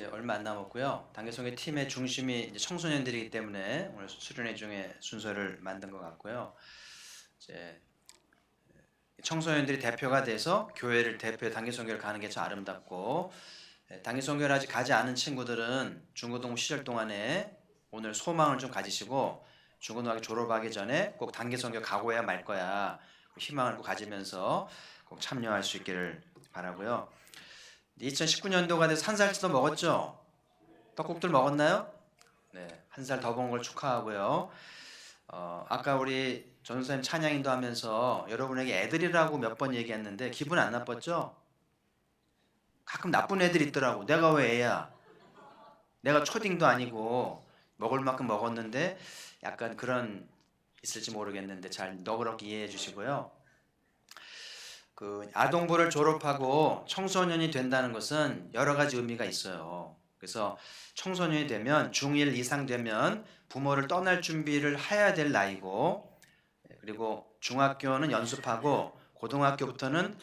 이제 얼마 안 남았고요. 단계성의 팀의 중심이 이제 청소년들이기 때문에 오늘 수련회 중에 순서를 만든 것 같고요. 이제 청소년들이 대표가 돼서 교회를 대표해 단계성교를 가는 게 참 아름답고, 단계성교를 아직 가지 않은 친구들은 중고등 시절 동안에 오늘 소망을 좀 가지시고 중고등학교 졸업하기 전에 꼭 단계성교 가고야 말 거야 희망을 꼭 가지면서 꼭 참여할 수 있기를 바라고요. 2019년도가 돼서 한 살치도 먹었죠? 떡국들 먹었나요? 네, 한 살 더 먹은 걸 축하하고요. 아까 우리 전도사님 찬양인도 하면서 여러분에게 애들이라고 몇 번 얘기했는데 기분 안 나빴죠? 가끔 나쁜 애들 있더라고. 내가 왜 애야? 내가 초딩도 아니고 먹을 만큼 먹었는데 약간 그런 있을지 모르겠는데 잘 너그럽게 이해해 주시고요. 아동부를 졸업하고 청소년이 된다는 것은 여러 가지 의미가 있어요. 그래서 청소년이 되면 중1 이상 되면 부모를 떠날 준비를 해야 될 나이고, 그리고 중학교는 연습하고 고등학교부터는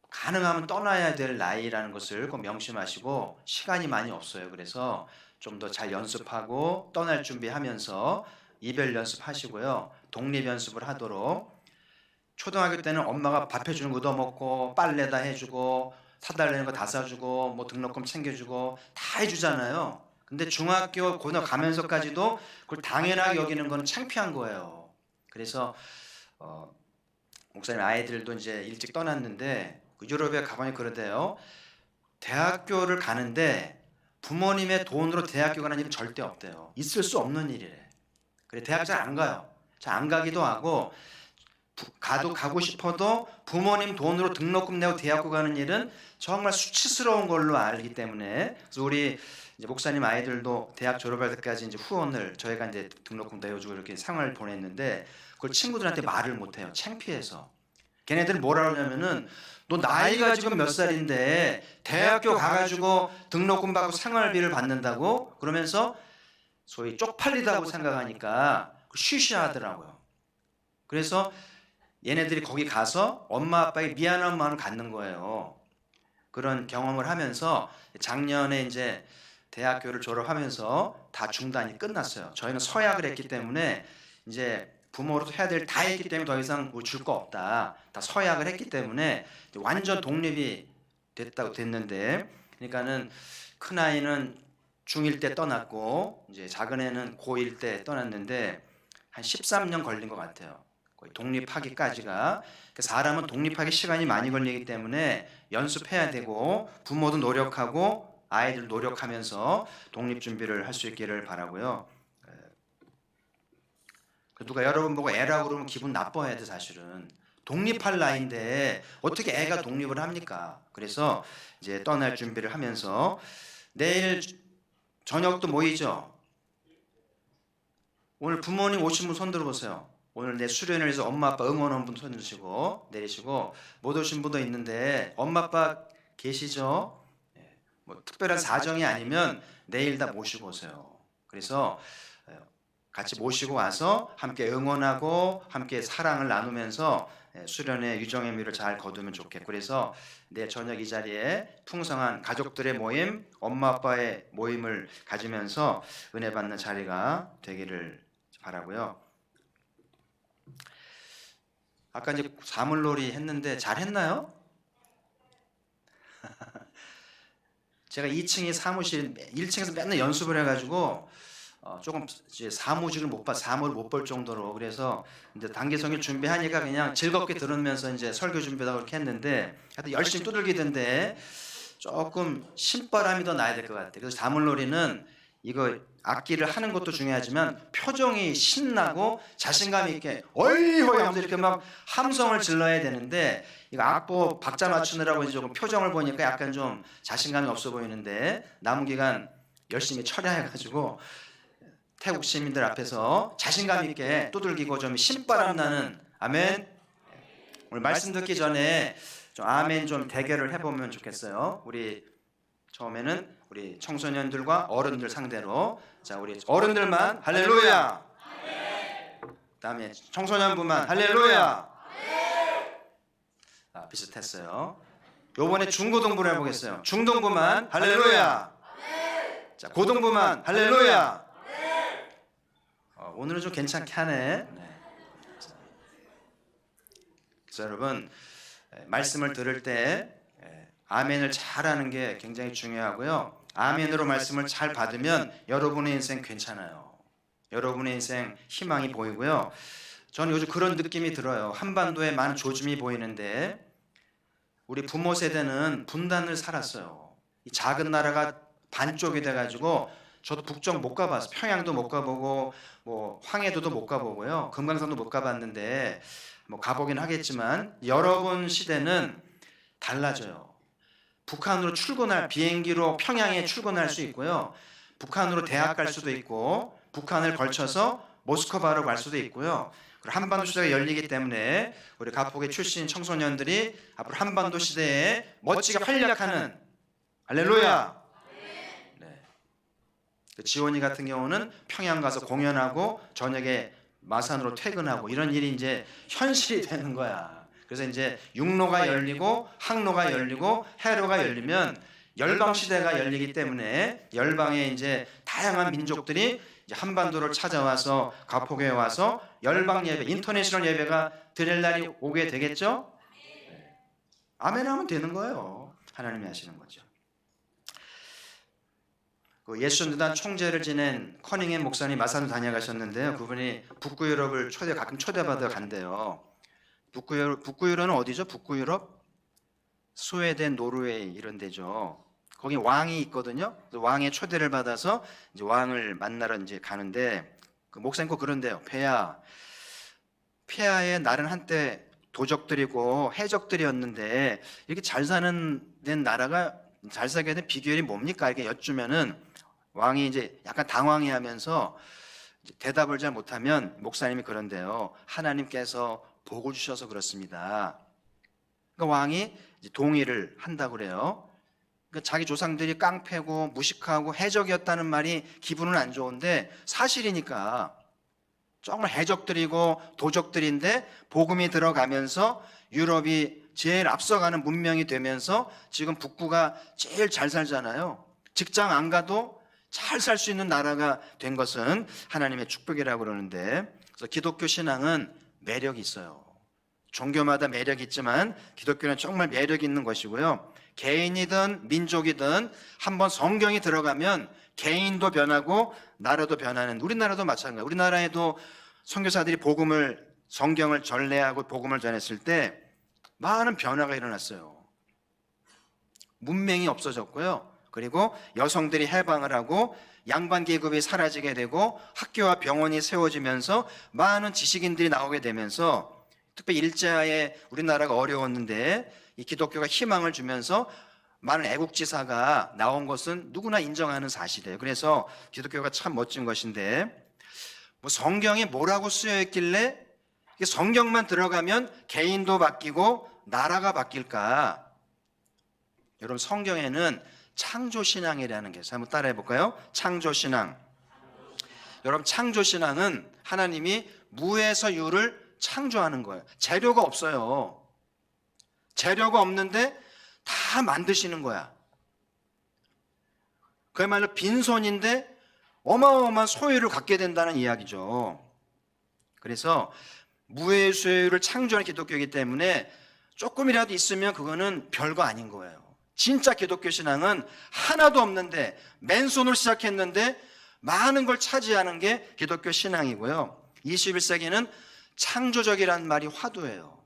가능하면 떠나야 될 나이라는 것을 꼭 명심하시고, 시간이 많이 없어요. 그래서 좀 더 잘 연습하고 떠날 준비하면서 이별 연습하시고요. 독립 연습을 하도록. 초등학교 때는 엄마가 밥 해주는 거 얻어먹고 빨래다 해주고 사달라는 거 다 사주고 뭐 등록금 챙겨주고 다 해주잖아요. 근데 중학교 고등학교 가면서까지도 그걸 당연하게 여기는 건 창피한 거예요. 그래서 목사님 아이들도 이제 일찍 떠났는데 유럽에 가보니 그러대요. 대학교를 가는데 부모님의 돈으로 대학교 가는 일은 절대 없대요. 있을 수 없는 일이래. 그래 대학 잘 안 가요. 잘 안 가기도 하고, 가고 싶어도 부모님 돈으로 등록금 내고 대학교 가는 일은 정말 수치스러운 걸로 알기 때문에, 그래서 우리 이제 목사님 아이들도 대학 졸업할 때까지 이제 후원을 저희가 이제 등록금 내어주고 이렇게 생활을 보냈는데, 그걸 친구들한테 말을 못해요. 창피해서. 걔네들은 뭐라 그러냐면은 너 나이가 지금 몇 살인데 대학교 가가지고 등록금 받고 생활비를 받는다고? 그러면서 소위 쪽팔리다고 생각하니까 쉬쉬하더라고요. 그래서 얘네들이 거기 가서 엄마 아빠의 미안한 마음을 갖는 거예요. 그런 경험을 하면서 작년에 이제 대학교를 졸업하면서 다 중단이 끝났어요. 저희는 서약을 했기 때문에 이제 부모로서 해야 될 다 했기 때문에 더 이상 뭐 줄 거 없다. 다 서약을 했기 때문에 완전 독립이 됐는데, 그러니까는 큰 아이는 중1 때 떠났고 이제 작은 애는 고1 때 떠났는데 한 13년 걸린 것 같아요. 거의 독립하기까지가. 사람은 독립하기 시간이 많이 걸리기 때문에 연습해야 되고 부모도 노력하고 아이들 노력하면서 독립 준비를 할 수 있기를 바라고요. 누가 여러분 보고 애라고 그러면 기분 나빠야 돼. 사실은 독립할 나이인데 어떻게 애가 독립을 합니까? 그래서 이제 떠날 준비를 하면서 내일 저녁도 모이죠. 오늘 부모님 오신 분 손 들어보세요. 오늘 내 수련을 해서 엄마 아빠 응원한 분 손 드시고 내리시고, 못 오신 분도 있는데 엄마 아빠 계시죠? 뭐 특별한 사정이 아니면 내일 다 모시고 오세요. 그래서 같이 모시고 와서 함께 응원하고 함께 사랑을 나누면서 수련의 유정의 미를 잘 거두면 좋겠고, 그래서 내일 저녁 이 자리에 풍성한 가족들의 모임, 엄마 아빠의 모임을 가지면서 은혜 받는 자리가 되기를 바라고요. 아까 이제 사물놀이 했는데 잘 했나요? 제가 2층이 사무실, 1층에서 맨날 연습을 해가지고 조금 이제 사무직을 못 봐, 사무를 못 볼 정도로. 그래서 이제 단계성일 준비하니까 그냥 즐겁게 들으면서 이제 설교 준비하고 그렇게 했는데, 하여튼 열심히 두들기던데 조금 신바람이 더 나야 될 것 같아요. 그래서 사물놀이는 이거 악기를 하는 것도 중요하지만 표정이 신나고 자신감 있게 어이 허이 하면서 이렇게 막 함성을 질러야 되는데, 이거 악보 박자 맞추느라고 이제 조금 표정을 보니까 약간 좀 자신감이 없어 보이는데, 남은 기간 열심히 처리해가지고 태국 시민들 앞에서 자신감 있게 두들기고 좀 신바람 나는 아멘. 오늘 말씀 듣기 전에 좀 아멘 좀 대결을 해보면 좋겠어요. 우리 처음에는 우리 청소년들과 어른들 상대로, 자 우리 어른들만 할렐루야, 그다음에 청소년부만 할렐루야. 비슷했어요. 요번에 중고등부를 해보겠어요. 중등부만 할렐루야. 자, 고동부만 할렐루야. 오늘은 좀 괜찮게 하네. 네. 그래서 여러분 말씀을 들을 때 아멘을 잘하는 게 굉장히 중요하고요. 아멘으로 말씀을 잘 받으면 여러분의 인생 괜찮아요. 여러분의 인생 희망이 보이고요. 저는 요즘 그런 느낌이 들어요. 한반도에 많은 조짐이 보이는데 우리 부모 세대는 분단을 살았어요. 이 작은 나라가 반쪽이 돼가지고 저도 북쪽 못 가봤어요. 평양도 못 가보고 뭐 황해도도 못 가보고요. 금강산도 못 가봤는데 뭐 가보긴 하겠지만 여러분 시대는 달라져요. 북한으로 출근할 비행기로 평양에 출근할 수 있고요. 북한으로 대학 갈 수도 있고 북한을 걸쳐서 모스크바로 갈 수도 있고요. 그리고 한반도 시대가 열리기 때문에 우리 가포계 출신 청소년들이 앞으로 한반도 시대에 멋지게 활약하는 할렐루야. 네. 그 지원이 같은 경우는 평양 가서 공연하고 저녁에 마산으로 퇴근하고 이런 일이 이제 현실이 되는 거야. 그래서 이제 육로가 열리고 항로가 열리고 해로가 열리면 열방 시대가 열리기 때문에 열방에 이제 다양한 민족들이 이제 한반도를 찾아와서 가포교에 와서 열방 예배, 인터내셔널 예배가 드릴 날이 오게 되겠죠? 아멘 하면 되는 거예요. 하나님이 하시는 거죠. 그 예수전도단 총재를 지낸 커닝햄 목사님 마산도 다녀가셨는데요. 그분이 북구 유럽을 가끔 초대받아 간대요. 북구 유럽은 어디죠? 북구 유럽? 스웨덴, 노르웨이 이런 데죠. 거기 왕이 있거든요. 왕의 초대를 받아서 이제 왕을 만나러 이제 가는데 그 목사님 꼭 그런데요. 폐하의 날은 한때 도적들이고 해적들이었는데 이렇게 잘 사는 된 나라가 잘 살게 된 비결이 뭡니까? 이렇게 여쭈면은 왕이 이제 약간 당황해하면서 대답을 잘 못하면 목사님이 그런데요. 하나님께서 복을 주셔서 그렇습니다. 그러니까 왕이 이제 동의를 한다고 그래요. 그러니까 자기 조상들이 깡패고 무식하고 해적이었다는 말이 기분은 안 좋은데 사실이니까 정말 해적들이고 도적들인데 복음이 들어가면서 유럽이 제일 앞서가는 문명이 되면서 지금 북구가 제일 잘 살잖아요. 직장 안 가도 잘 살 수 있는 나라가 된 것은 하나님의 축복이라고 그러는데, 그래서 기독교 신앙은 매력이 있어요. 종교마다 매력이 있지만 기독교는 정말 매력이 있는 것이고요. 개인이든 민족이든 한번 성경이 들어가면 개인도 변하고 나라도 변하는, 우리나라도 마찬가지예요. 우리나라에도 선교사들이 성경을 전례하고 복음을 전했을 때 많은 변화가 일어났어요. 문맹이 없어졌고요. 그리고 여성들이 해방을 하고 양반 계급이 사라지게 되고 학교와 병원이 세워지면서 많은 지식인들이 나오게 되면서 특히 일제하에 우리나라가 어려웠는데 이 기독교가 희망을 주면서 많은 애국지사가 나온 것은 누구나 인정하는 사실이에요. 그래서 기독교가 참 멋진 것인데, 뭐 성경에 뭐라고 쓰여 있길래 성경만 들어가면 개인도 바뀌고 나라가 바뀔까? 여러분, 성경에는 창조신앙이라는 게 있어요. 한번 따라해 볼까요? 창조신앙. 여러분, 창조신앙은 하나님이 무에서 유를 창조하는 거예요. 재료가 없어요. 재료가 없는데 다 만드시는 거야. 그야말로 빈손인데 어마어마한 소유를 갖게 된다는 이야기죠. 그래서 무에서 유를 창조하는 기독교이기 때문에 조금이라도 있으면 그거는 별거 아닌 거예요. 진짜 기독교 신앙은 하나도 없는데 맨손으로 시작했는데 많은 걸 차지하는 게 기독교 신앙이고요. 21세기는 창조적이라는 말이 화두예요.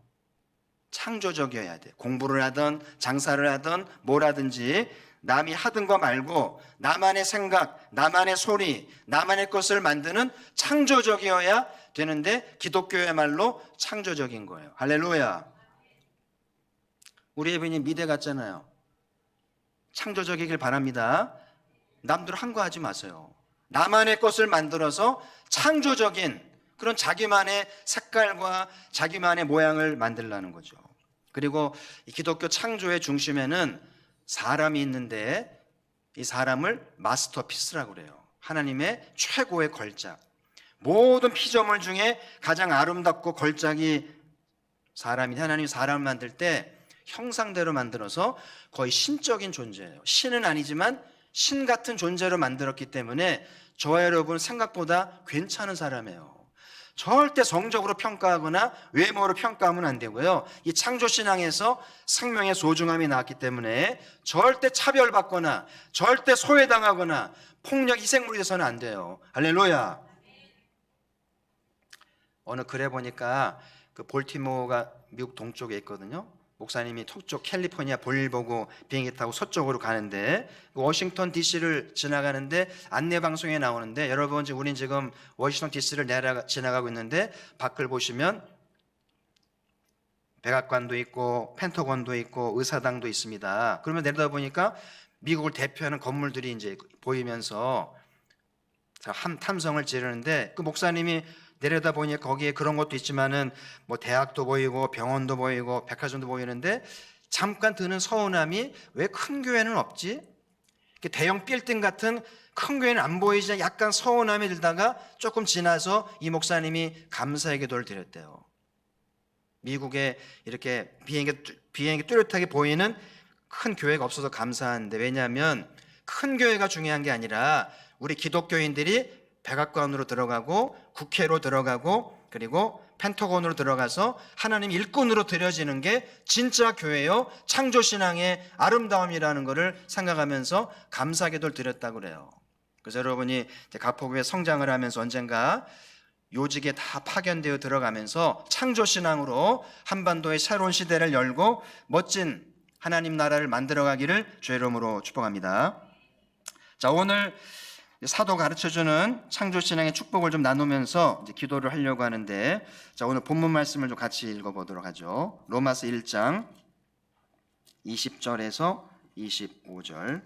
창조적이어야 돼. 공부를 하든 장사를 하든 뭘 하든지 남이 하던 거 말고 나만의 생각, 나만의 소리, 나만의 것을 만드는 창조적이어야 되는데 기독교야말로 창조적인 거예요. 할렐루야. 우리 예배님 미대 갔잖아요. 창조적이길 바랍니다. 남들 한 거 하지 마세요. 나만의 것을 만들어서 창조적인 그런 자기만의 색깔과 자기만의 모양을 만들라는 거죠. 그리고 이 기독교 창조의 중심에는 사람이 있는데 이 사람을 마스터피스라고 그래요. 하나님의 최고의 걸작. 모든 피조물 중에 가장 아름답고 걸작이 사람이, 하나님이 사람을 만들 때 형상대로 만들어서 거의 신적인 존재예요. 신은 아니지만 신 같은 존재로 만들었기 때문에 저와 여러분 생각보다 괜찮은 사람이에요. 절대 성적으로 평가하거나 외모로 평가하면 안 되고요. 이 창조신앙에서 생명의 소중함이 나왔기 때문에 절대 차별받거나 절대 소외당하거나 폭력 희생물이 돼서는 안 돼요. 할렐루야. 어느 글에 보니까 그 볼티모어가 미국 동쪽에 있거든요. 목사님이 서쪽 캘리포니아 볼일 보고 비행기 타고 서쪽으로 가는데 워싱턴 DC를 지나가는데 안내 방송에 나오는데, 여러분 우린 지금 워싱턴 DC를 지나가고 있는데 밖을 보시면 백악관도 있고 펜터건도 있고 의사당도 있습니다. 그러면 내려다보니까 미국을 대표하는 건물들이 이제 보이면서 탐성을 지르는데, 그 목사님이 내려다보니 거기에 그런 것도 있지만은 뭐 대학도 보이고 병원도 보이고 백화점도 보이는데 잠깐 드는 서운함이 왜 큰 교회는 없지? 대형 빌딩 같은 큰 교회는 안 보이지 약간 서운함이 들다가 조금 지나서 이 목사님이 감사의 기도를 드렸대요. 미국에 이렇게 비행기 뚜렷하게 보이는 큰 교회가 없어서 감사한데, 왜냐하면 큰 교회가 중요한 게 아니라 우리 기독교인들이 백악관으로 들어가고 국회로 들어가고 그리고 펜터곤으로 들어가서 하나님 일꾼으로 드려지는 게 진짜 교회요 창조신앙의 아름다움이라는 것을 생각하면서 감사기도를 드렸다고 그래요. 그래서 여러분이 가포교회 성장을 하면서 언젠가 요직에 다 파견되어 들어가면서 창조신앙으로 한반도의 새로운 시대를 열고 멋진 하나님 나라를 만들어가기를 주의 이름으로 축복합니다. 자, 오늘 사도 가르쳐주는 창조신앙의 축복을 좀 나누면서 이제 기도를 하려고 하는데, 자, 오늘 본문 말씀을 좀 같이 읽어보도록 하죠. 로마서 1장 20절에서 25절.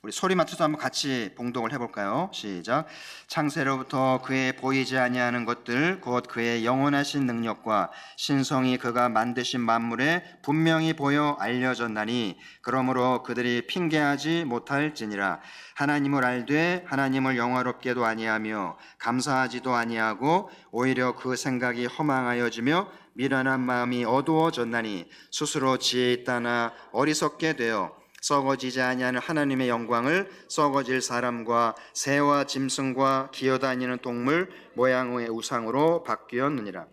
우리 소리 맞춰서 한번 같이 봉독을 해볼까요? 시작. 창세로부터 그의 보이지 아니하는 것들 곧 그의 영원하신 능력과 신성이 그가 만드신 만물에 분명히 보여 알려졌나니 그러므로 그들이 핑계하지 못할지니라. 하나님을 알되 하나님을 영화롭게도 아니하며 감사하지도 아니하고 오히려 그 생각이 허망하여지며 미련한 마음이 어두워졌나니 스스로 지혜 있다나 어리석게 되어 썩어지지 아니하는 하나님의 영광을 썩어질 사람과 새와 짐승과 기어다니는 동물 모양의 우상으로 바뀌었느니라.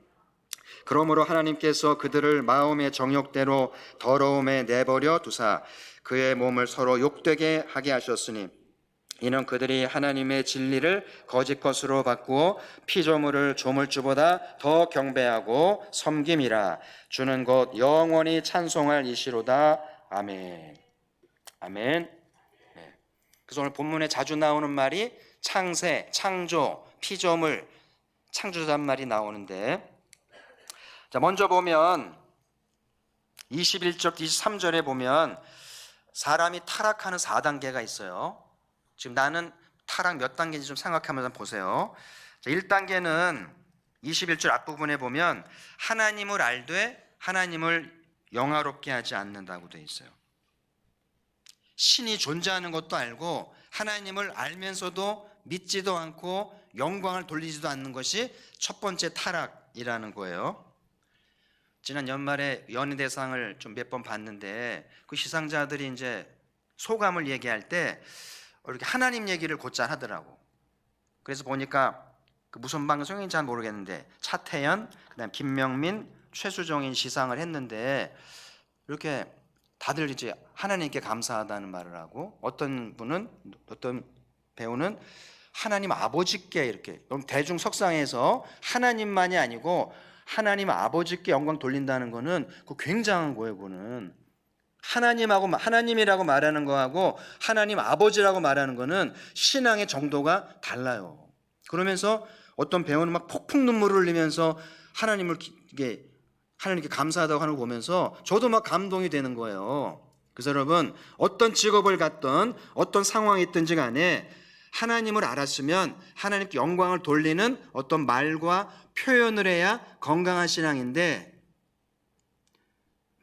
그러므로 하나님께서 그들을 마음의 정욕대로 더러움에 내버려 두사 그의 몸을 서로 욕되게 하게 하셨으니 이는 그들이 하나님의 진리를 거짓 것으로 바꾸어 피조물을 조물주보다 더 경배하고 섬김이라. 주는 곧 영원히 찬송할 이시로다. 아멘. 아멘. 네. 그래서 오늘 본문에 자주 나오는 말이 창세, 창조, 피조물, 창조자란 말이 나오는데, 자, 먼저 보면 21절, 23절에 보면 사람이 타락하는 4단계가 있어요. 지금 나는 타락 몇 단계인지 좀 생각하면서 보세요. 자, 1단계는 21절 앞부분에 보면 하나님을 알되 하나님을 영화롭게 하지 않는다고 되어 있어요. 신이 존재하는 것도 알고 하나님을 알면서도 믿지도 않고 영광을 돌리지도 않는 것이 첫 번째 타락이라는 거예요. 지난 연말에 연예대상을 좀 몇 번 봤는데 그 시상자들이 이제 소감을 얘기할 때 이렇게 하나님 얘기를 곧잘 하더라고. 그래서 보니까 그 무슨 방송인지 잘 모르겠는데 차태현, 그다음 김명민, 최수종인 시상을 했는데 이렇게 다들 이제 하나님께 감사하다는 말을 하고, 어떤 배우는 하나님 아버지께, 이렇게 대중 석상에서 하나님만이 아니고 하나님 아버지께 영광 돌린다는 거는 그 굉장한 거예요. 그거는 하나님이라고 말하는 거하고 하나님 아버지라고 말하는 거는 신앙의 정도가 달라요. 그러면서 어떤 배우는 막 폭풍 눈물을 흘리면서 하나님께 감사하다고 하는 거 보면서 저도 막 감동이 되는 거예요. 그래서 여러분, 어떤 직업을 갖든 어떤 상황이 있든지 간에 하나님을 알았으면 하나님께 영광을 돌리는 어떤 말과 표현을 해야 건강한 신앙인데,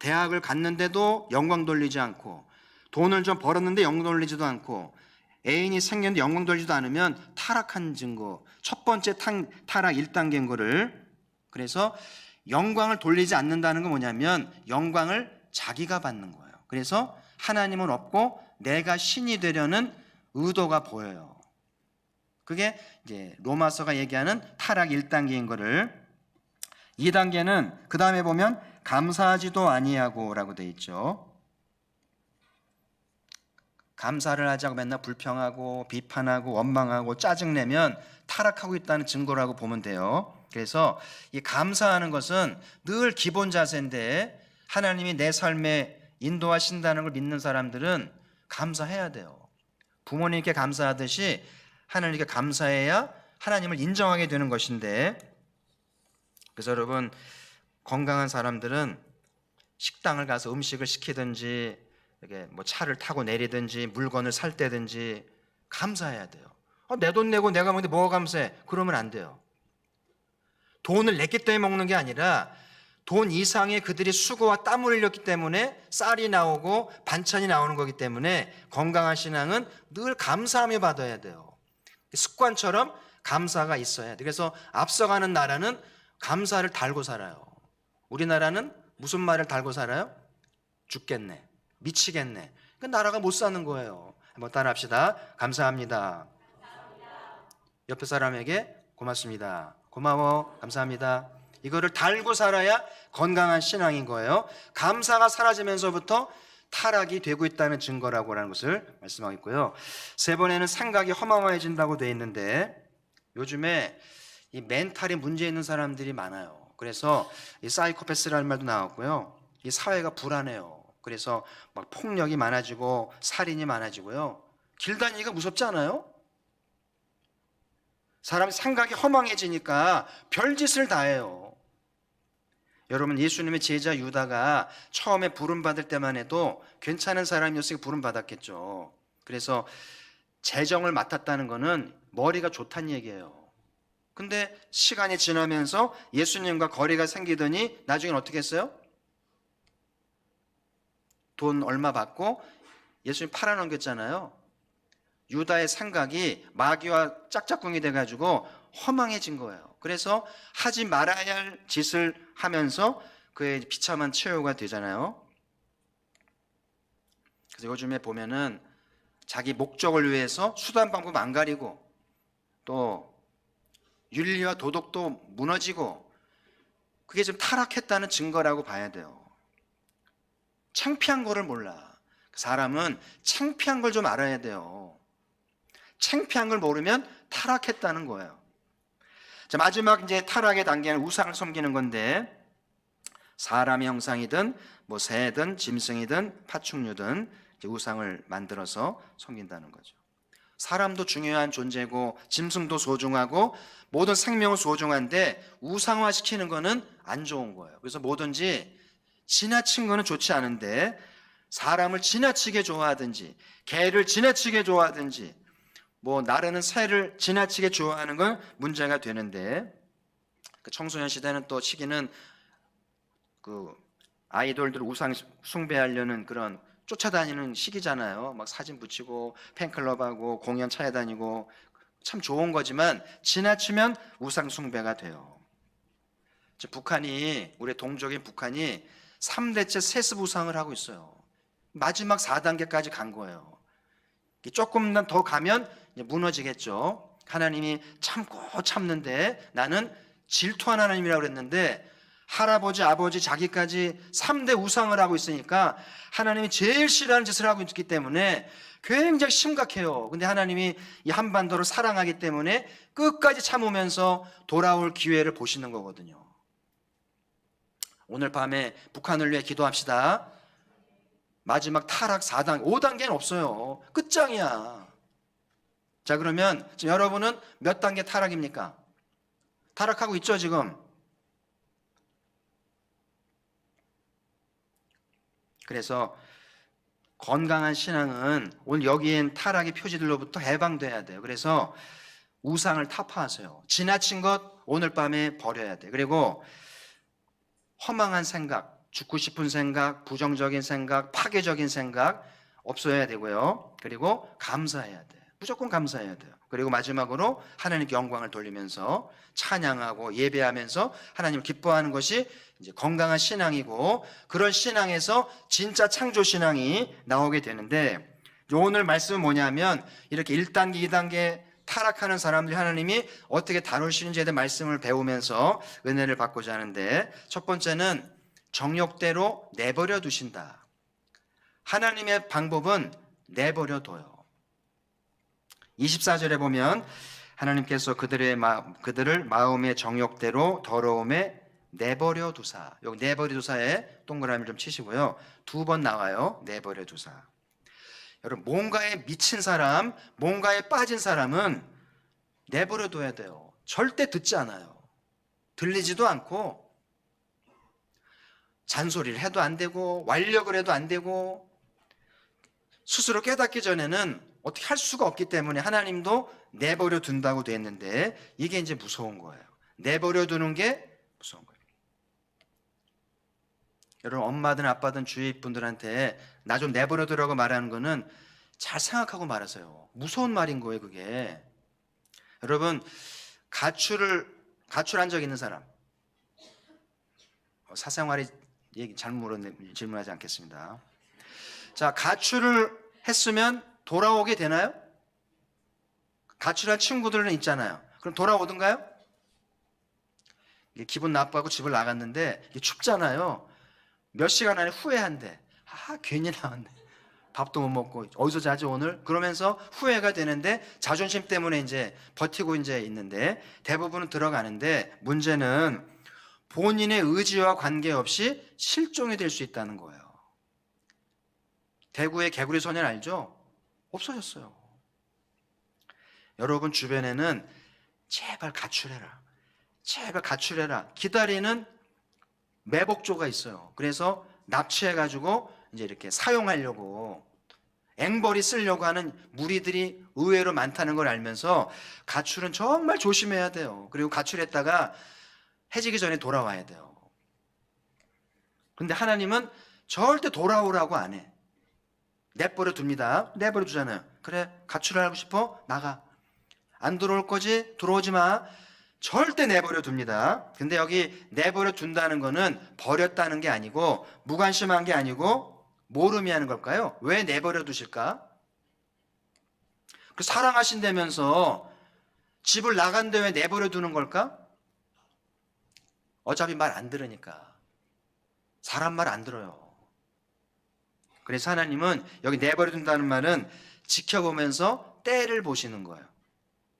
대학을 갔는데도 영광 돌리지 않고 돈을 좀 벌었는데 영광 돌리지도 않고 애인이 생겼는데 영광 돌리지도 않으면 타락한 증거, 첫 번째 타락 1단계인 거를. 그래서 영광을 돌리지 않는다는 건 뭐냐면 영광을 자기가 받는 거예요. 그래서 하나님은 없고 내가 신이 되려는 의도가 보여요. 그게 이제 로마서가 얘기하는 타락 1단계인 거를 2단계는 그 다음에 보면 감사하지도 아니하고 라고 돼 있죠. 감사를 하자고 맨날 불평하고 비판하고 원망하고 짜증내면 타락하고 있다는 증거라고 보면 돼요. 그래서 이 감사하는 것은 늘 기본 자세인데 하나님이 내 삶에 인도하신다는 걸 믿는 사람들은 감사해야 돼요. 부모님께 감사하듯이 하나님께 감사해야 하나님을 인정하게 되는 것인데, 그래서 여러분, 건강한 사람들은 식당을 가서 음식을 시키든지 이렇게 뭐 차를 타고 내리든지 물건을 살 때든지 감사해야 돼요. 내 돈 내고 내가 먹는데 뭐가 감사해? 그러면 안 돼요. 돈을 냈기 때문에 먹는 게 아니라 돈 이상의 그들이 수고와 땀을 흘렸기 때문에 쌀이 나오고 반찬이 나오는 거기 때문에 건강한 신앙은 늘 감사하며 받아야 돼요. 습관처럼 감사가 있어야 돼. 그래서 앞서가는 나라는 감사를 달고 살아요. 우리나라는 무슨 말을 달고 살아요? 죽겠네, 미치겠네. 그 나라가 못 사는 거예요. 한번 따라합시다. 감사합니다. 옆에 사람에게 고맙습니다. 고마워, 감사합니다. 이거를 달고 살아야 건강한 신앙인 거예요. 감사가 사라지면서부터 타락이 되고 있다는 증거라고 하는 것을 말씀하고 있고요. 세 번에는 생각이 허망해진다고 되어 있는데, 요즘에 이 멘탈이 문제 있는 사람들이 많아요. 그래서 이 사이코패스라는 말도 나왔고요. 이 사회가 불안해요. 그래서 막 폭력이 많아지고 살인이 많아지고요. 길 다니기가 무섭지 않아요? 사람 생각이 허망해지니까 별짓을 다 해요. 여러분, 예수님의 제자 유다가 처음에 부름받을 때만 해도 괜찮은 사람이었으니까 부름받았겠죠. 그래서 재정을 맡았다는 거는 머리가 좋다는 얘기예요. 근데 시간이 지나면서 예수님과 거리가 생기더니 나중엔 어떻게 했어요? 돈 얼마 받고 예수님 팔아넘겼잖아요. 유다의 생각이 마귀와 짝짝꿍이 돼가지고 허망해진 거예요. 그래서 하지 말아야 할 짓을 하면서 그의 비참한 최후가 되잖아요. 그래서 요즘에 보면은 자기 목적을 위해서 수단 방법 안 가리고 또 윤리와 도덕도 무너지고, 그게 지금 타락했다는 증거라고 봐야 돼요. 창피한 거를 몰라. 사람은 창피한 걸 좀 알아야 돼요. 창피한 걸 모르면 타락했다는 거예요. 자, 마지막 이제 타락의 단계는 우상을 섬기는 건데, 사람의 형상이든 뭐 새든 짐승이든 파충류든 이제 우상을 만들어서 섬긴다는 거죠. 사람도 중요한 존재고 짐승도 소중하고 모든 생명은 소중한데 우상화시키는 거는 안 좋은 거예요. 그래서 뭐든지 지나친 거는 좋지 않은데 사람을 지나치게 좋아하든지 개를 지나치게 좋아하든지 뭐 나르는 새를 지나치게 좋아하는 건 문제가 되는데, 그 청소년 시대는 또 시기는 그 아이돌들 우상 숭배하려는 그런 쫓아다니는 시기잖아요. 막 사진 붙이고 팬클럽하고 공연 찾아다니고 참 좋은 거지만 지나치면 우상 숭배가 돼요. 북한이, 우리 동족인 북한이 3대째 세습 우상을 하고 있어요. 마지막 4단계까지 간 거예요. 조금만 더 가면 이제 무너지겠죠. 하나님이 참고 참는데 나는 질투하는 하나님이라고 그랬는데 할아버지, 아버지, 자기까지 3대 우상을 하고 있으니까 하나님이 제일 싫어하는 짓을 하고 있기 때문에 굉장히 심각해요. 근데 하나님이 이 한반도를 사랑하기 때문에 끝까지 참으면서 돌아올 기회를 보시는 거거든요. 오늘 밤에 북한을 위해 기도합시다. 마지막 타락 4단계, 5단계는 없어요. 끝장이야. 자, 그러면 지금 여러분은 몇 단계 타락입니까? 타락하고 있죠, 지금? 그래서 건강한 신앙은 오늘 여기엔 타락의 표지들로부터 해방돼야 돼요. 그래서 우상을 타파하세요. 지나친 것 오늘 밤에 버려야 돼요. 그리고 허망한 생각, 죽고 싶은 생각, 부정적인 생각, 파괴적인 생각 없어야 되고요. 그리고 감사해야 돼요. 무조건 감사해야 돼요. 그리고 마지막으로 하나님께 영광을 돌리면서 찬양하고 예배하면서 하나님을 기뻐하는 것이 이제 건강한 신앙이고, 그런 신앙에서 진짜 창조 신앙이 나오게 되는데, 오늘 말씀은 뭐냐면 이렇게 1단계, 2단계 타락하는 사람들이 하나님이 어떻게 다루시는지에 대한 말씀을 배우면서 은혜를 받고자 하는데, 첫 번째는 정욕대로 내버려 두신다. 하나님의 방법은 내버려 둬요. 24절에 보면 하나님께서 그들을 마음의 정욕대로 더러움에 내버려 두사. 여기 내버려 두사에 동그라미를 좀 치시고요. 2번 나와요. 내버려 두사. 여러분, 뭔가에 미친 사람, 뭔가에 빠진 사람은 내버려 둬야 돼요. 절대 듣지 않아요. 들리지도 않고, 잔소리를 해도 안 되고, 완력을 해도 안 되고, 스스로 깨닫기 전에는 어떻게 할 수가 없기 때문에 하나님도 내버려 둔다고 되어 있는데, 이게 이제 무서운 거예요. 내버려 두는 게 무서운 거예요. 여러분, 엄마든 아빠든 주위 분들한테 나 좀 내버려 두라고 말하는 거는 잘 생각하고 말하세요. 무서운 말인 거예요, 그게. 여러분, 가출한 적 있는 사람? 사생활이 얘기 잘못 물었네, 질문하지 않겠습니다. 자, 가출을 했으면 돌아오게 되나요? 가출한 친구들은 있잖아요. 그럼 돌아오던가요? 기분 나빠하고 집을 나갔는데 이게 춥잖아요. 몇 시간 안에 후회한대. 괜히 나왔네. 밥도 못 먹고 어디서 자지 오늘? 그러면서 후회가 되는데, 자존심 때문에 이제 버티고 이제 있는데, 대부분은 들어가는데, 문제는 본인의 의지와 관계없이 실종이 될 수 있다는 거예요. 대구의 개구리 소년 알죠? 없어졌어요. 여러분 주변에는 제발 가출해라, 제발 가출해라 기다리는 매복조가 있어요. 그래서 납치해가지고 이제 이렇게 사용하려고, 앵벌이 쓰려고 하는 무리들이 의외로 많다는 걸 알면서 가출은 정말 조심해야 돼요. 그리고 가출했다가 해지기 전에 돌아와야 돼요. 근데 하나님은 절대 돌아오라고 안 해. 내버려 둡니다. 내버려 두잖아요. 그래, 가출을 하고 싶어? 나가. 안 들어올 거지? 들어오지 마. 절대 내버려 둡니다. 근데 여기 내버려 둔다는 거는 버렸다는 게 아니고, 무관심한 게 아니고, 뭘 의미하는 걸까요? 왜 내버려 두실까? 그 사랑하신다면서 집을 나간데 왜 내버려 두는 걸까? 어차피 말 안 들으니까. 사람 말 안 들어요. 그래서 하나님은 여기 내버려 둔다는 말은 지켜보면서 때를 보시는 거예요.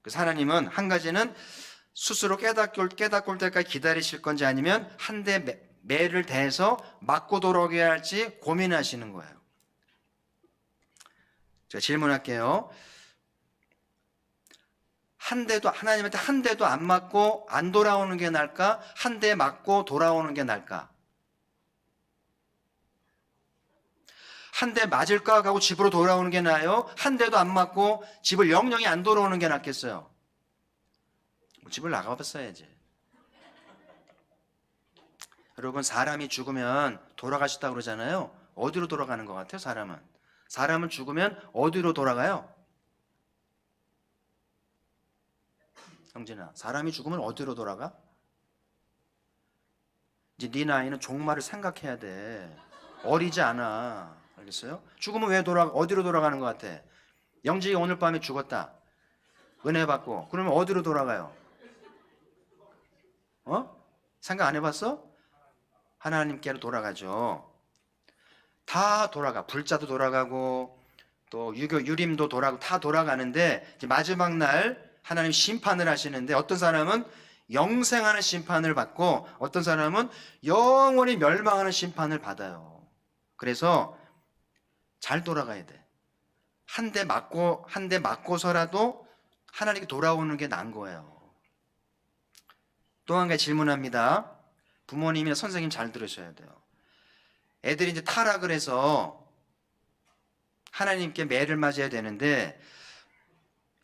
그래서 하나님은 한 가지는 스스로 깨닫고 올 때까지 기다리실 건지, 아니면 한 대 매를 대서 맞고 돌아오게 할지 고민하시는 거예요. 제가 질문할게요. 하나님한테 한 대도 안 맞고 안 돌아오는 게 나을까? 한 대 맞고 돌아오는 게 나을까? 한 대 맞을까 하고 집으로 돌아오는 게 나아요? 한 대도 안 맞고 집을 영영이 안 돌아오는 게 낫겠어요? 집을 나가봤어야지. 여러분, 사람이 죽으면 돌아가셨다고 그러잖아요. 어디로 돌아가는 것 같아요, 사람은 죽으면 어디로 돌아가요? 형진아, 사람이 죽으면 어디로 돌아가? 이제 네 나이는 종말을 생각해야 돼. 어리지 않아. 알겠어요? 죽으면 어디로 돌아가는 것 같아? 영지가 오늘 밤에 죽었다. 은혜 받고. 그러면 어디로 돌아가요? 생각 안 해봤어? 하나님께로 돌아가죠. 다 돌아가. 불자도 돌아가고, 또 유림도 돌아가고, 다 돌아가는데, 이제 마지막 날 하나님 심판을 하시는데, 어떤 사람은 영생하는 심판을 받고, 어떤 사람은 영원히 멸망하는 심판을 받아요. 그래서 잘 돌아가야 돼. 한 대 맞고서라도 하나님께 돌아오는 게 나은 거예요. 또 한 가지 질문합니다. 부모님이나 선생님 잘 들으셔야 돼요. 애들이 이제 타락을 해서 하나님께 매를 맞아야 되는데,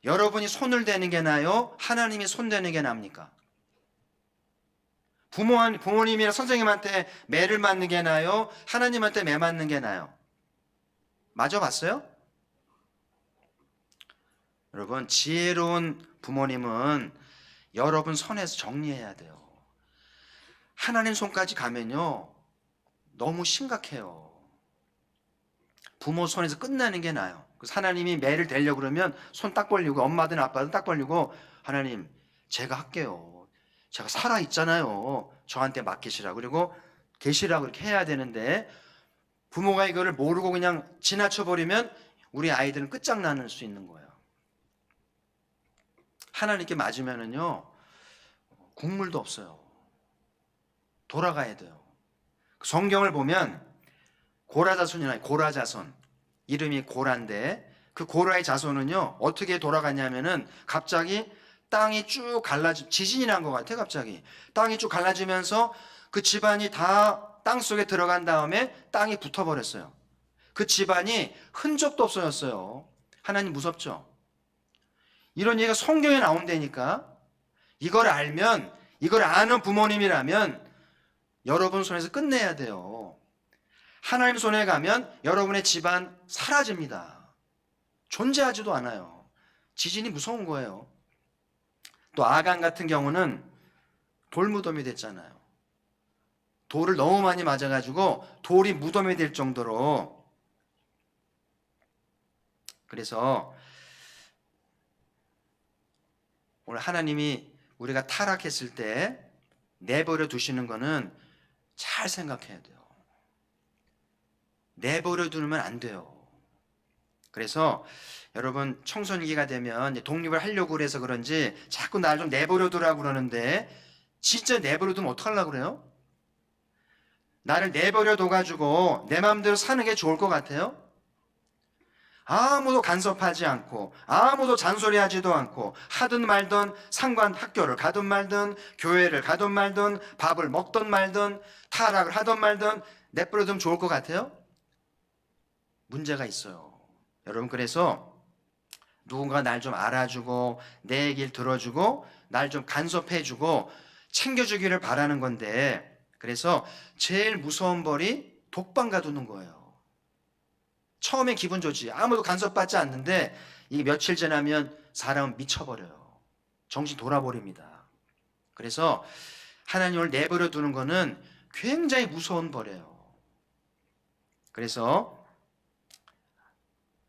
여러분이 손을 대는 게 나아요? 하나님이 손 대는 게 납니까? 부모님이나 선생님한테 매를 맞는 게 나아요? 하나님한테 매 맞는 게 나아요? 맞아봤어요? 여러분, 지혜로운 부모님은 여러분 손에서 정리해야 돼요. 하나님 손까지 가면요 너무 심각해요. 부모 손에서 끝나는 게 나아요. 그래서 하나님이 매를 대려고 그러면 손 딱 벌리고, 엄마든 아빠든 딱 벌리고, 하나님 제가 할게요. 제가 살아있잖아요. 저한테 맡기시라. 그리고 계시라고 이렇게 해야 되는데, 부모가 이거를 모르고 그냥 지나쳐버리면 우리 아이들은 끝장나는 수 있는 거예요. 하나님께 맞으면은요 국물도 없어요. 돌아가야 돼요. 성경을 보면 고라자손이나 고라자손, 이름이 고라인데 그 고라의 자손은요 어떻게 돌아갔냐면은 갑자기 땅이 쭉 갈라지, 지진이 난 것 같아. 갑자기 땅이 쭉 갈라지면서 그 집안이 다 땅 속에 들어간 다음에 땅이 붙어버렸어요. 그 집안이 흔적도 없어졌어요. 하나님 무섭죠? 이런 얘기가 성경에 나온다니까. 이걸 알면, 이걸 아는 부모님이라면 여러분 손에서 끝내야 돼요. 하나님 손에 가면 여러분의 집안 사라집니다. 존재하지도 않아요. 지진이 무서운 거예요. 또 아간 같은 경우는 돌무덤이 됐잖아요. 돌을 너무 많이 맞아가지고 돌이 무덤이 될 정도로. 그래서 오늘 하나님이 우리가 타락했을 때 내버려 두시는 거는 잘 생각해야 돼요. 내버려 두면 안 돼요. 그래서 여러분 청소년기가 되면 독립을 하려고 그래서 그런지 자꾸 날 좀 내버려 두라고 그러는데, 진짜 내버려 두면 어떡하려고 그래요? 나를 내버려 둬가지고 내 마음대로 사는 게 좋을 것 같아요? 아무도 간섭하지 않고 아무도 잔소리하지도 않고, 하든 말든 상관 학교를 가든 말든 교회를 가든 말든 밥을 먹든 말든 타락을 하든 말든 내버려 두면 좋을 것 같아요? 문제가 있어요. 여러분, 그래서 누군가 날 좀 알아주고 내 얘기를 들어주고 날 좀 간섭해주고 챙겨주기를 바라는 건데, 그래서 제일 무서운 벌이 독방 가두는 거예요. 처음엔 기분 좋지. 아무도 간섭받지 않는데 이게 며칠 지나면 사람은 미쳐버려요. 정신 돌아버립니다. 그래서 하나님을 내버려 두는 거는 굉장히 무서운 벌이에요. 그래서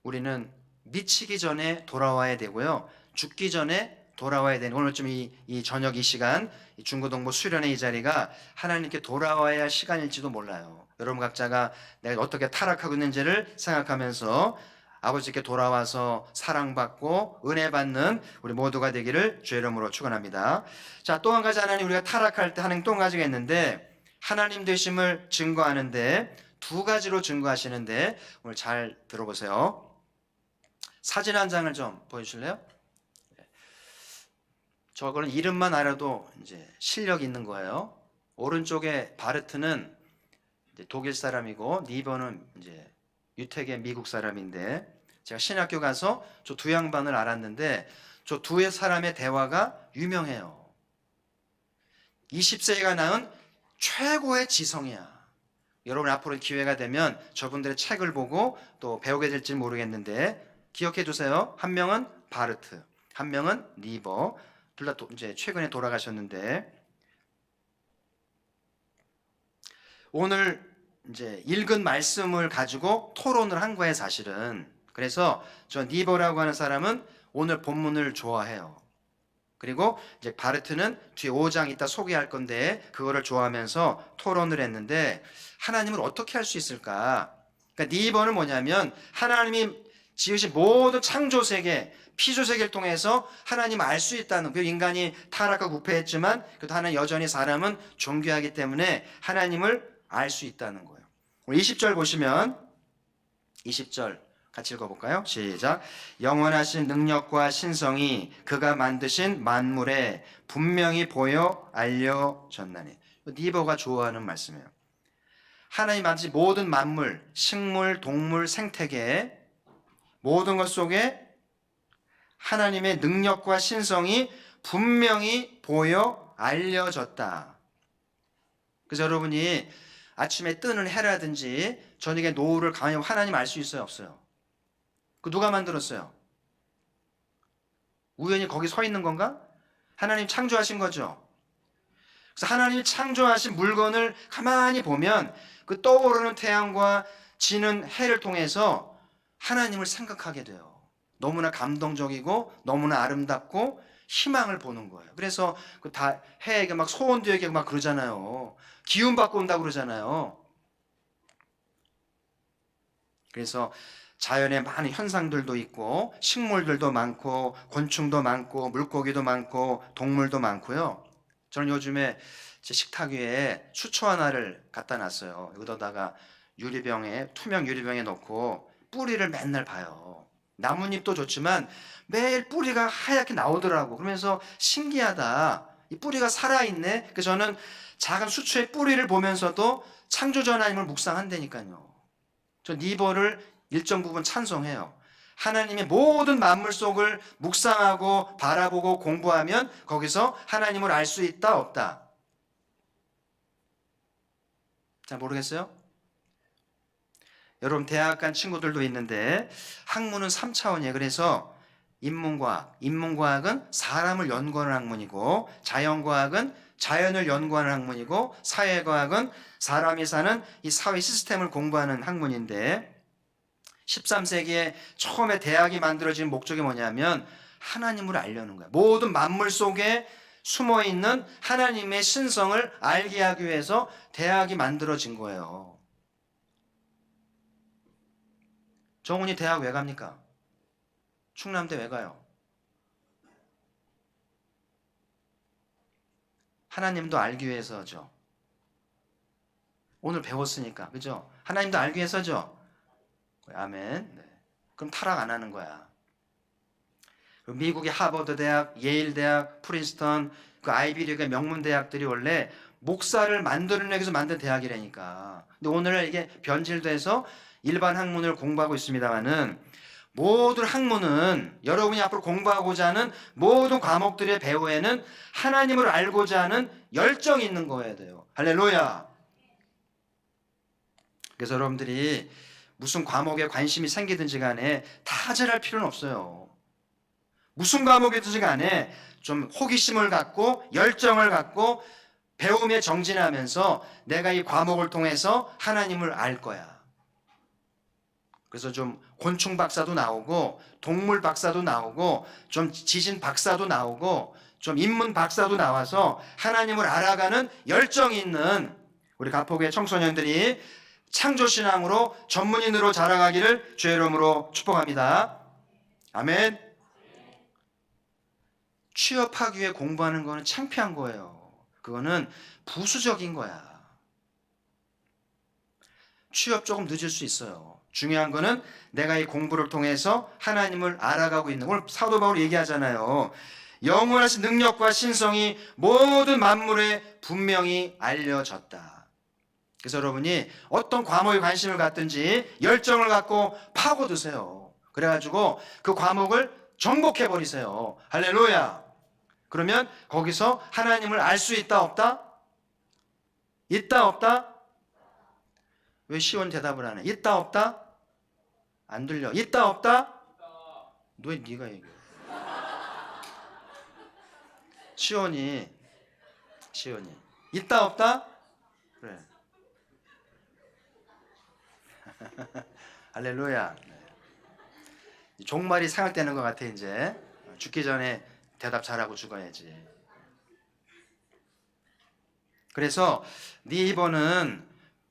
우리는 미치기 전에 돌아와야 되고요. 죽기 전에 돌아와야 되는, 오늘 좀 이 저녁 이 시간, 이 중고동부 수련회 이 자리가 하나님께 돌아와야 할 시간일지도 몰라요. 여러분 각자가 내가 어떻게 타락하고 있는지를 생각하면서 아버지께 돌아와서 사랑받고 은혜 받는 우리 모두가 되기를 주의 이름으로 축원합니다. 자, 또 한 가지 하나님, 우리가 타락할 때 하는 또 한 가지가 있는데, 하나님 되심을 증거하는데 두 가지로 증거하시는데, 오늘 잘 들어보세요. 사진 한 장을 좀 보여주실래요? 저거는 이름만 알아도 이제 실력 있는 거예요. 오른쪽에 바르트는 이제 독일 사람이고, 니버는 이제 유택의 미국 사람인데, 제가 신학교 가서 저 두 양반을 알았는데 저 두 사람의 대화가 유명해요. 20세가 낳은 최고의 지성이야. 여러분 앞으로 기회가 되면 저분들의 책을 보고 또 배우게 될지 모르겠는데 기억해 두세요. 한 명은 바르트, 한 명은 니버. 둘 다 이제 최근에 돌아가셨는데, 오늘 이제 읽은 말씀을 가지고 토론을 한 거예요, 사실은. 그래서 저 니버라고 하는 사람은 오늘 본문을 좋아해요. 그리고 이제 바르트는 뒤에 5장 이따 소개할 건데 그거를 좋아하면서 토론을 했는데, 하나님을 어떻게 할 수 있을까? 그러니까 니버는 뭐냐면 하나님이 지으신 모든 창조 세계, 피조 세계를 통해서 하나님을 알 수 있다는, 그 인간이 타락하고 부패했지만 그래도 하나님 여전히 사람은 존귀하기 때문에 하나님을 알 수 있다는 거예요. 우리 20절 보시면, 20절 같이 읽어볼까요? 시작. 영원하신 능력과 신성이 그가 만드신 만물에 분명히 보여 알려졌나니. 니버가 좋아하는 말씀이에요. 하나님 만드신 모든 만물, 식물, 동물, 생태계 모든 것 속에 하나님의 능력과 신성이 분명히 보여 알려졌다. 그래서 여러분이 아침에 뜨는 해라든지 저녁에 노을을 가면 하나님 알 수 있어요, 없어요? 그 누가 만들었어요? 우연히 거기 서 있는 건가? 하나님 창조하신 거죠. 그래서 하나님이 창조하신 물건을 가만히 보면 그 떠오르는 태양과 지는 해를 통해서 하나님을 생각하게 돼요. 너무나 감동적이고 너무나 아름답고 희망을 보는 거예요. 그래서 그 다 해에게 막 소원도 얘기하고 막 그러잖아요. 기운 받고 온다고 그러잖아요. 그래서 자연에 많은 현상들도 있고 식물들도 많고 곤충도 많고 물고기도 많고 동물도 많고요. 저는 요즘에 제 식탁 위에 수초 하나를 갖다 놨어요. 여기다가 유리병에 투명 유리병에 넣고 뿌리를 맨날 봐요. 나뭇잎도 좋지만 매일 뿌리가 하얗게 나오더라고. 그러면서 신기하다. 이 뿌리가 살아있네. 그래서 저는 작은 수초의 뿌리를 보면서도 창조주 하나님을 묵상한다니까요. 저 니버를 일정 부분 찬송해요. 하나님의 모든 만물 속을 묵상하고 바라보고 공부하면 거기서 하나님을 알 수 있다 없다? 잘 모르겠어요? 여러분 대학 간 친구들도 있는데 학문은 3차원이에요. 그래서 인문과학은 사람을 연구하는 학문이고 자연과학은 자연을 연구하는 학문이고 사회과학은 사람이 사는 이 사회 시스템을 공부하는 학문인데 13세기에 처음에 대학이 만들어진 목적이 뭐냐면 하나님을 알려는 거야. 모든 만물 속에 숨어있는 하나님의 신성을 알게 하기 위해서 대학이 만들어진 거예요. 정훈이 대학 왜 갑니까? 충남대 왜 가요? 하나님도 알기 위해서죠. 오늘 배웠으니까, 그죠? 하나님도 알기 위해서죠. 아멘. 네. 그럼 타락 안 하는 거야. 미국의 하버드 대학, 예일 대학, 프린스턴, 그 아이비리그의 명문 대학들이 원래 목사를 만들어내기 위해서 만든 대학이라니까. 근데 오늘날 이게 변질돼서 일반 학문을 공부하고 있습니다만은 모든 학문은 여러분이 앞으로 공부하고자 하는 모든 과목들의 배후에는 하나님을 알고자 하는 열정이 있는 거여야 돼요. 할렐루야. 그래서 여러분들이 무슨 과목에 관심이 생기든지 간에 다 잘할 필요는 없어요. 무슨 과목이든지 간에 좀 호기심을 갖고 열정을 갖고 배움에 정진하면서 내가 이 과목을 통해서 하나님을 알 거야. 그래서 좀 곤충 박사도 나오고 동물 박사도 나오고 좀 지진 박사도 나오고 좀 인문 박사도 나와서 하나님을 알아가는 열정이 있는 우리 가포교회 청소년들이 창조신앙으로 전문인으로 자라가기를 주의 이름으로 축복합니다. 아멘. 취업하기 위해 공부하는 거는 창피한 거예요. 그거는 부수적인 거야. 취업 조금 늦을 수 있어요. 중요한 거는 내가 이 공부를 통해서 하나님을 알아가고 있는, 오늘 사도 바울이 얘기하잖아요. 영원하신 능력과 신성이 모든 만물에 분명히 알려졌다. 그래서 여러분이 어떤 과목에 관심을 갖든지 열정을 갖고 파고드세요. 그래가지고 그 과목을 정복해버리세요. 할렐루야. 그러면 거기서 하나님을 알 수 있다 없다? 있다 없다? 왜 시원 대답을 안 해? 있다 없다? 안 들려. 있다 없다? 왜 네가 얘기해? 시원이 있다 없다? 그래. 할렐루야. 네. 종말이 생각되는 것 같아. 이제 죽기 전에 대답 잘하고 죽어야지. 그래서 니버는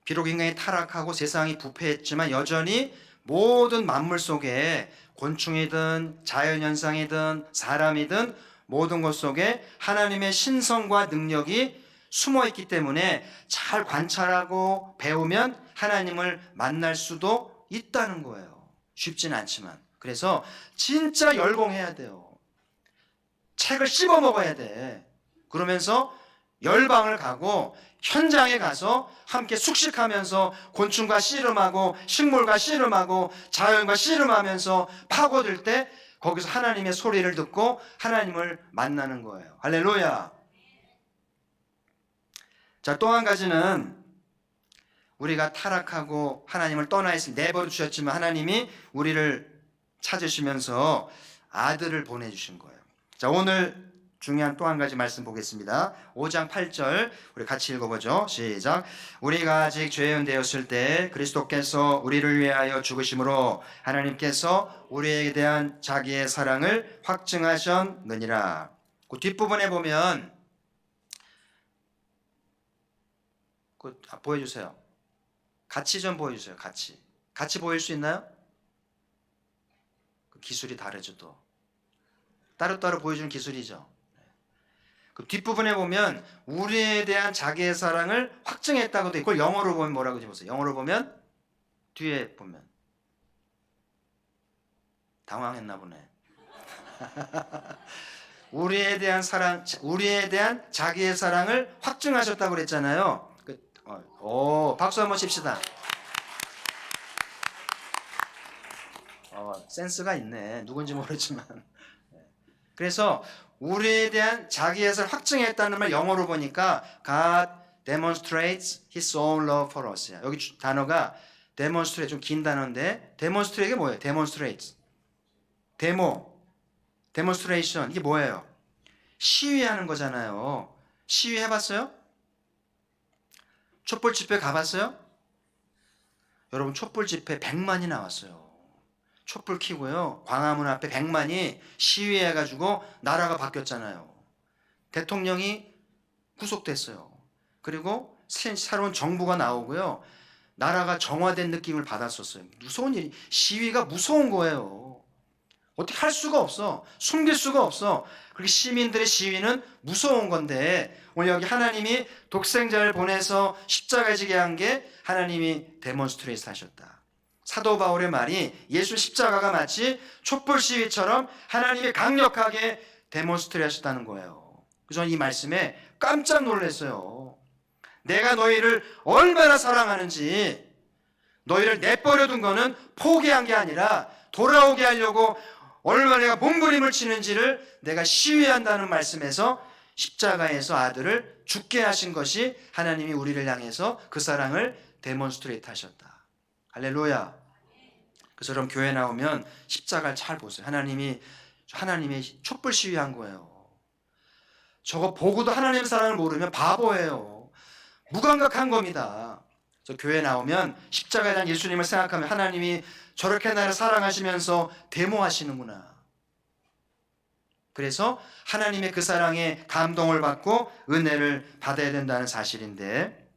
비록 인간이 타락하고 세상이 부패했지만 여전히 모든 만물 속에 곤충이든 자연현상이든 사람이든 모든 것 속에 하나님의 신성과 능력이 숨어있기 때문에 잘 관찰하고 배우면 하나님을 만날 수도 있다는 거예요. 쉽진 않지만. 그래서 진짜 열공해야 돼요. 책을 씹어 먹어야 돼. 그러면서 열방을 가고 현장에 가서 함께 숙식하면서 곤충과 씨름하고 식물과 씨름하고 자연과 씨름하면서 파고들 때 거기서 하나님의 소리를 듣고 하나님을 만나는 거예요. 할렐루야. 자, 또 한 가지는 우리가 타락하고 하나님을 떠나 있으면 내버려 주셨지만 하나님이 우리를 찾으시면서 아들을 보내주신 거예요. 자, 오늘 중요한 또 한 가지 말씀 보겠습니다. 5장 8절 우리 같이 읽어보죠. 시작. 우리가 아직 죄인 되었을 때 그리스도께서 우리를 위하여 죽으심으로 하나님께서 우리에게 대한 자기의 사랑을 확증하셨느니라. 그 뒷부분에 보면 보여주세요. 같이 좀 보여주세요. 같이 보일 수 있나요? 그 기술이 다르죠. 또 따로따로 보여주는 기술이죠. 그 뒷부분에 보면 우리에 대한 자기의 사랑을 확증했다고 돼 있고, 영어로 보면 뭐라고 보세요. 영어로 보면 뒤에 보면 당황했나 보네. 우리에 대한 사랑, 우리에 대한 자기의 사랑을 확증하셨다고 그랬잖아요. 박수 한번 칩시다. 센스가 있네. 누군지 모르지만. 그래서 우리에 대한 자기의 사랑을 확증했다는 말 영어로 보니까 God demonstrates His own love for us. 여기 단어가 demonstrate, 좀 긴 단어인데 demonstrate가 뭐예요? demonstrate. demonstration 이게 뭐예요? 시위하는 거잖아요. 시위 해봤어요? 촛불 집회 가봤어요? 여러분 촛불 집회 100만이 나왔어요. 촛불 켜고요. 광화문 앞에 100만이 시위해가지고 나라가 바뀌었잖아요. 대통령이 구속됐어요. 그리고 새로운 정부가 나오고요. 나라가 정화된 느낌을 받았었어요. 무서운 일이, 시위가 무서운 거예요. 어떻게 할 수가 없어. 숨길 수가 없어. 그렇게 시민들의 시위는 무서운 건데, 오늘 여기 하나님이 독생자를 보내서 십자가에 지게 한 게 하나님이 데몬스트레이트 하셨다. 사도 바울의 말이 예수 십자가가 마치 촛불 시위처럼 하나님이 강력하게 데몬스트레이트 하셨다는 거예요. 그래서 저는 이 말씀에 깜짝 놀랐어요. 내가 너희를 얼마나 사랑하는지, 너희를 내버려둔 거는 포기한 게 아니라 돌아오게 하려고 얼마나 내가 몸부림을 치는지를 내가 시위한다는 말씀에서 십자가에서 아들을 죽게 하신 것이 하나님이 우리를 향해서 그 사랑을 데몬스트레이트 하셨다. 할렐루야. 그래서 여러분 교회 나오면 십자가를 잘 보세요. 하나님이 촛불 시위한 거예요. 저거 보고도 하나님의 사랑을 모르면 바보예요. 무감각한 겁니다. 그래서 교회 나오면 십자가에 대한 예수님을 생각하면 하나님이 저렇게 나를 사랑하시면서 데모하시는구나. 그래서 하나님의 그 사랑에 감동을 받고 은혜를 받아야 된다는 사실인데,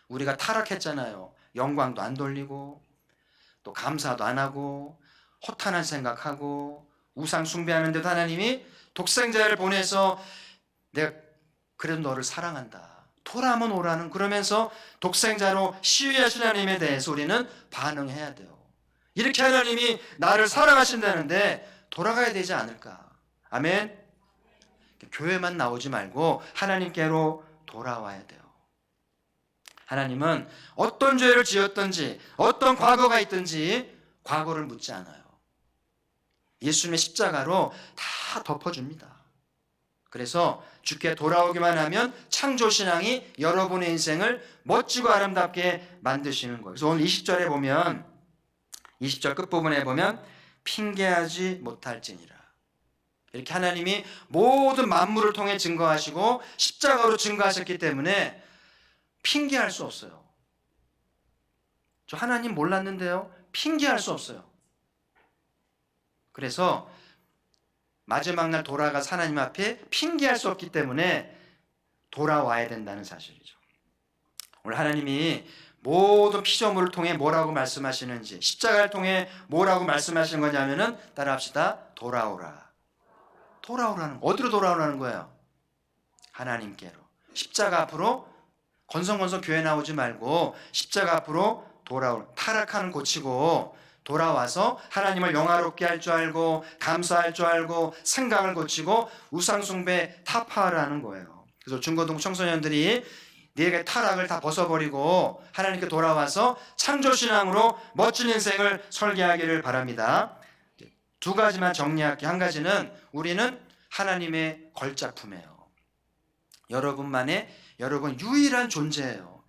우리가 타락했잖아요. 영광도 안 돌리고 또 감사도 안 하고 허탄한 생각하고 우상 숭배하는데도 하나님이 독생자를 보내서 내가 그래도 너를 사랑한다, 돌아오면 오라는, 그러면서 독생자로 시위하신 하나님에 대해서 우리는 반응해야 돼요. 이렇게 하나님이 나를 사랑하신다는데 돌아가야 되지 않을까. 아멘. 교회만 나오지 말고 하나님께로 돌아와야 돼요. 하나님은 어떤 죄를 지었든지 어떤 과거가 있든지 과거를 묻지 않아요. 예수님의 십자가로 다 덮어줍니다. 그래서 주께 돌아오기만 하면 창조신앙이 여러분의 인생을 멋지고 아름답게 만드시는 거예요. 그래서 오늘 20절에 보면, 20절 끝부분에 보면 핑계하지 못할지니라. 이렇게 하나님이 모든 만물을 통해 증거하시고 십자가로 증거하셨기 때문에 핑계할 수 없어요. 저 하나님 몰랐는데요. 핑계할 수 없어요. 그래서 마지막 날 돌아가서 하나님 앞에 핑계할 수 없기 때문에 돌아와야 된다는 사실이죠. 오늘 하나님이 모든 피조물을 통해 뭐라고 말씀하시는지, 십자가를 통해 뭐라고 말씀하시는 거냐면은 따라합시다. 돌아오라. 돌아오라는, 어디로 돌아오라는 거예요? 하나님께로. 십자가 앞으로 건성건성 교회 나오지 말고 십자가 앞으로 돌아올, 타락하는 고치고 돌아와서 하나님을 영화롭게 할 줄 알고 감사할 줄 알고 생각을 고치고 우상숭배 타파하라는 거예요. 그래서 중고등 청소년들이 네게 타락을 다 벗어버리고 하나님께 돌아와서 창조신앙으로 멋진 인생을 설계하기를 바랍니다. 두 가지만 정리할게요. 한 가지는 우리는 하나님의 걸작품이에요. 여러분 유일한 존재예요.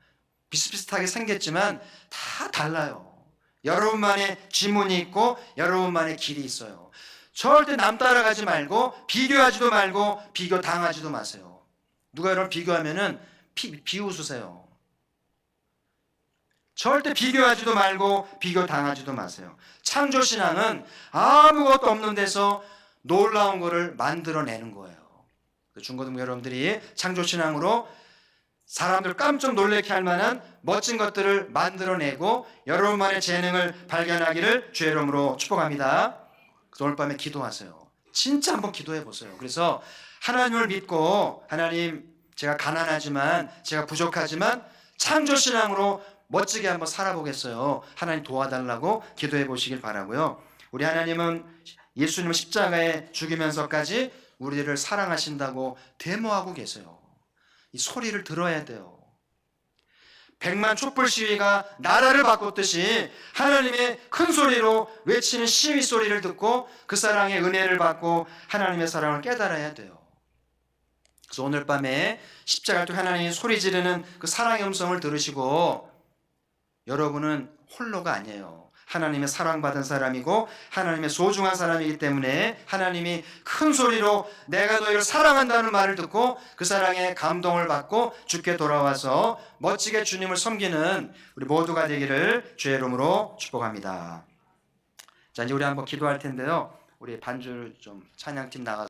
비슷비슷하게 생겼지만 다 달라요. 여러분만의 지문이 있고 여러분만의 길이 있어요. 절대 남 따라가지 말고 비교하지도 말고 비교 당하지도 마세요. 누가 여러분 비교하면은 비웃으세요. 절대 비교하지도 말고 비교 당하지도 마세요. 창조신앙은 아무것도 없는 데서 놀라운 것을 만들어내는 거예요. 중고등부 여러분들이 창조신앙으로 사람들 깜짝 놀래게 할 만한 멋진 것들을 만들어내고 여러분만의 재능을 발견하기를 주의 이름으로 축복합니다. 오늘 밤에 기도하세요. 진짜 한번 기도해 보세요. 그래서 하나님을 믿고, 하나님 제가 가난하지만, 제가 부족하지만 창조신앙으로 멋지게 한번 살아보겠어요. 하나님 도와달라고 기도해 보시길 바라고요. 우리 하나님은 예수님을 십자가에 죽이면서까지 우리를 사랑하신다고 데모하고 계세요. 이 소리를 들어야 돼요. 백만 촛불 시위가 나라를 바꿨듯이 하나님의 큰 소리로 외치는 시위 소리를 듣고 그 사랑의 은혜를 받고 하나님의 사랑을 깨달아야 돼요. 그래서 오늘 밤에 십자가를 또 하나님이 소리 지르는 그 사랑의 음성을 들으시고, 여러분은 홀로가 아니에요. 하나님의 사랑받은 사람이고 하나님의 소중한 사람이기 때문에 하나님이 큰 소리로 내가 너희를 사랑한다는 말을 듣고 그 사랑에 감동을 받고 주께 돌아와서 멋지게 주님을 섬기는 우리 모두가 되기를 주의 이름으로 축복합니다. 자, 이제 우리 한번 기도할 텐데요. 우리 반주 좀 찬양팀 나가서